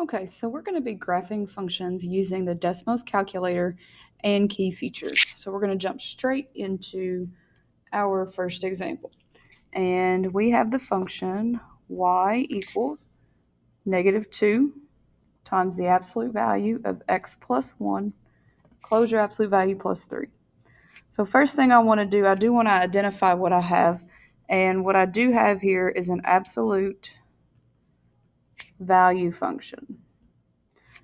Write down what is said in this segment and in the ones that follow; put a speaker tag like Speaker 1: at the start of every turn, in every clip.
Speaker 1: Okay, so we're going to be graphing functions using the Desmos calculator and key features. So we're going to jump straight into our first example. And we have the function y equals -2 times the absolute value of x plus 1, close your absolute value plus 3. So first thing I want to do, I do want to identify what I have. And what I do have here is an absolute value function.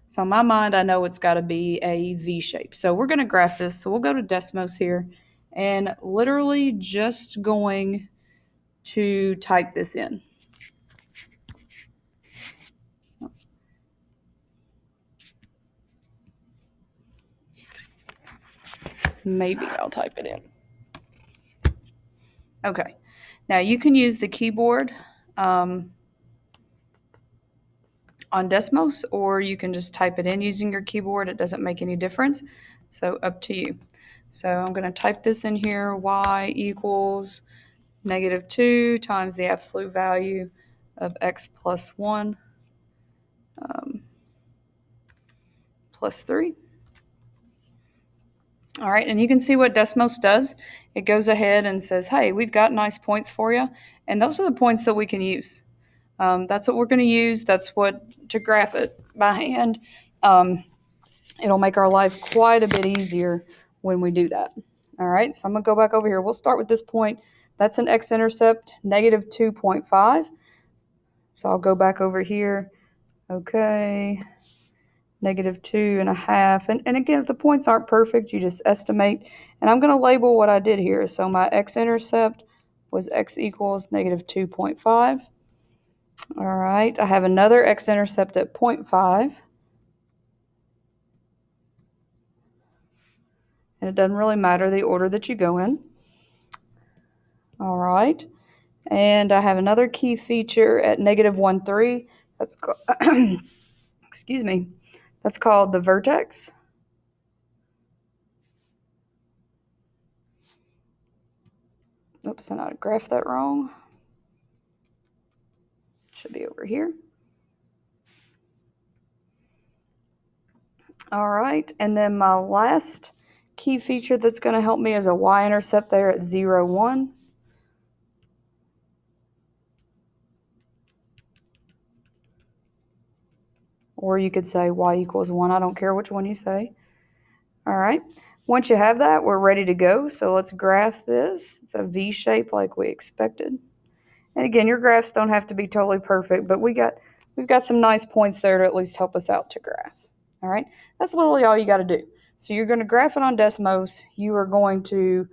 Speaker 1: So in my mind, I know it's got to be a V shape. So we're going to graph this. So we'll go to Desmos here and literally just going to type this in. Maybe I'll type it in. Okay. Now you can use the keyboard on Desmos, or you can just type it in using your keyboard. It doesn't make any difference. So up to you. So I'm going to type this in here, y equals -2 times the absolute value of x plus 1 plus 3. All right, and you can see what Desmos does. It goes ahead and says, hey, we've got nice points for you, and those are the points that we can use. That's what we're going to use. That's what to graph it by hand. It'll make our life quite a bit easier when we do that. All right, so I'm going to go back over here. We'll start with this point. That's an x-intercept, -2.5. So I'll go back over here. Okay. -2.5. And again, if the points aren't perfect, you just estimate. And I'm going to label what I did here. So my x-intercept was x equals -2.5. All right, I have another x-intercept at 0.5. And it doesn't really matter the order that you go in. All right, and I have another key feature at -1.3. That's called, excuse me, that's called the vertex. Oops, and I graphed that wrong. Should be over here. All right, and then my last key feature that's going to help me is a y-intercept there at 0, 1. Or you could say y equals 1. I don't care which one you say. All right, once you have that, we're ready to go. So let's graph this. It's a V shape like we expected. And again, your graphs don't have to be totally perfect, but we've got some nice points there to at least help us out to graph. All right, that's literally all you got to do. So you're going to graph it on Desmos. You are going to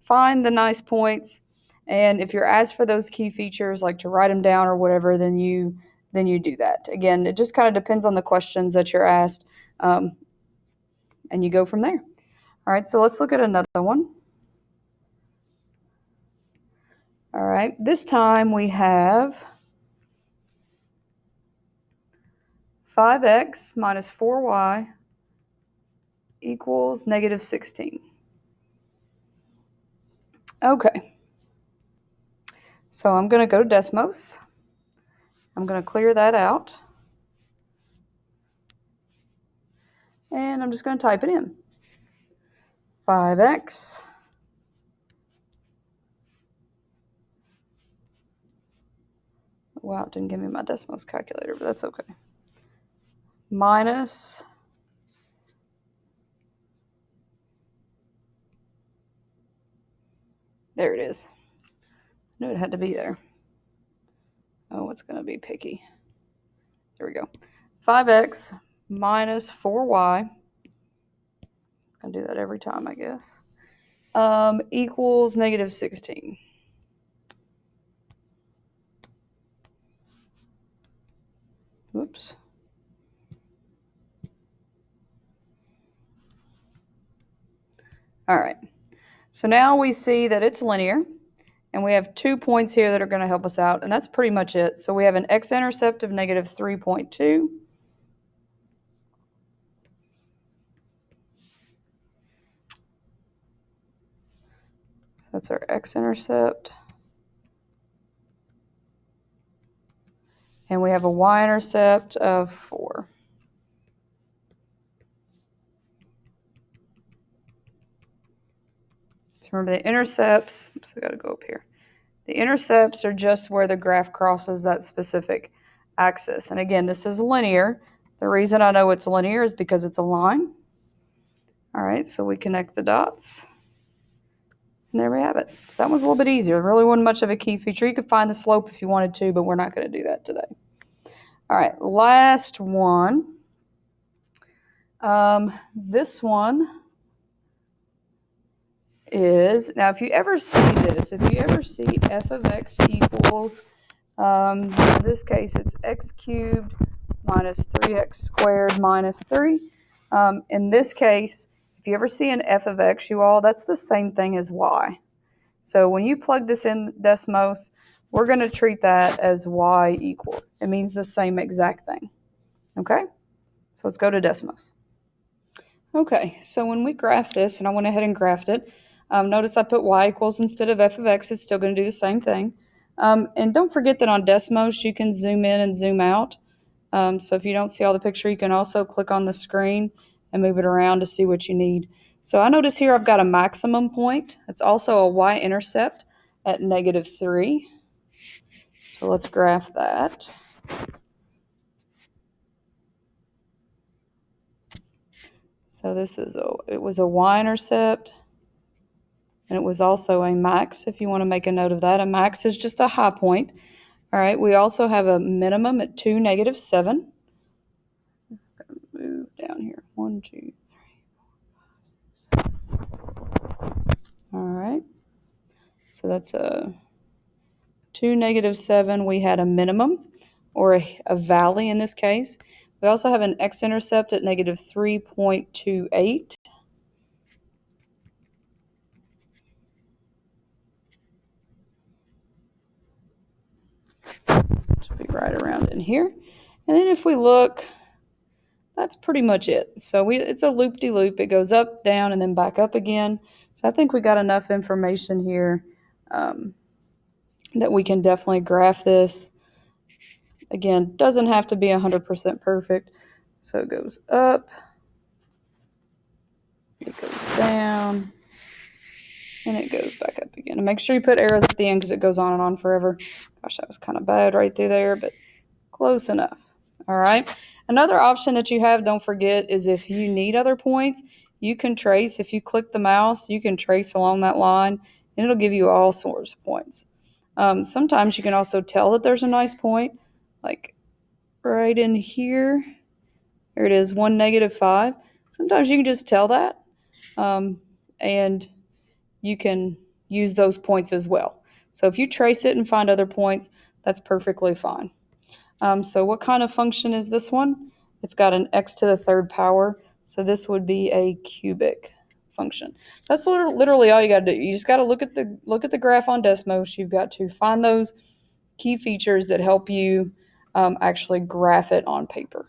Speaker 1: find the nice points, and if you're asked for those key features, like to write them down or whatever, then you do that. Again, it just kind of depends on the questions that you're asked, and you go from there. All right, so let's look at another one. All right, this time we have 5x minus 4y equals -16. Okay, so I'm going to go to Desmos. I'm going to clear that out. And I'm just going to type it in. 5x wow, it didn't give me my Desmos calculator, but that's okay. Minus there it is. I knew it had to be there. Oh, it's going to be picky. There we go. 5x minus 4y. I'm going to do that every time, I guess. Equals -16. Whoops. All right. So now we see that it's linear, and we have 2 points here that are going to help us out, and that's pretty much it. So we have an x-intercept of -3.2. That's our x-intercept. And we have a y-intercept of 4. So remember the intercepts, oops, I gotta go up here. The intercepts are just where the graph crosses that specific axis. And again, this is linear. The reason I know it's linear is because it's a line. All right, so we connect the dots. And there we have it. So that was a little bit easier. It really wasn't much of a key feature. You could find the slope if you wanted to, but we're not going to do that today. All right, last one. This one is, now if you ever see this, if you ever see f of x equals, in this case it's x cubed minus 3x squared minus 3. In this case, if you ever see an f of x, you all, that's the same thing as y. So when you plug this in Desmos, we're going to treat that as y equals. It means the same exact thing. Okay? So let's go to Desmos. Okay, so when we graph this, and I went ahead and graphed it, notice I put y equals instead of f of x. It's still going to do the same thing. And don't forget that on Desmos, you can zoom in and zoom out. So if you don't see all the picture, you can also click on the screen and move it around to see what you need. So I notice here I've got a maximum point. It's also a y-intercept at -3. So let's graph that. So this is it was a y-intercept, and it was also a max, if you want to make a note of that. A max is just a high point. All right, we also have a minimum at 2, -7. Move down here. 1, 2, 3, 4, 5, 6. All right. So that's a 2, -7. We had a minimum, or a valley in this case. We also have an x-intercept at -3.28. Should be right around in here. And then if we look, that's pretty much it. So it's a loop-de-loop. It goes up, down, and then back up again. So I think we got enough information here that we can definitely graph this. Again, doesn't have to be 100% perfect. So it goes up, it goes down, and it goes back up again. And make sure you put arrows at the end because it goes on and on forever. Gosh, that was kind of bad right through there, but close enough. All right. Another option that you have, don't forget, is if you need other points, you can trace. If you click the mouse, you can trace along that line, and it'll give you all sorts of points. Sometimes you can also tell that there's a nice point, like right in here. There it is, 1, -5. Sometimes you can just tell that, and you can use those points as well. So if you trace it and find other points, that's perfectly fine. So what kind of function is this one? It's got an x to the third power, so this would be a cubic function. That's literally all you got to do. You just got to look at the graph on Desmos. You've got to find those key features that help you actually graph it on paper.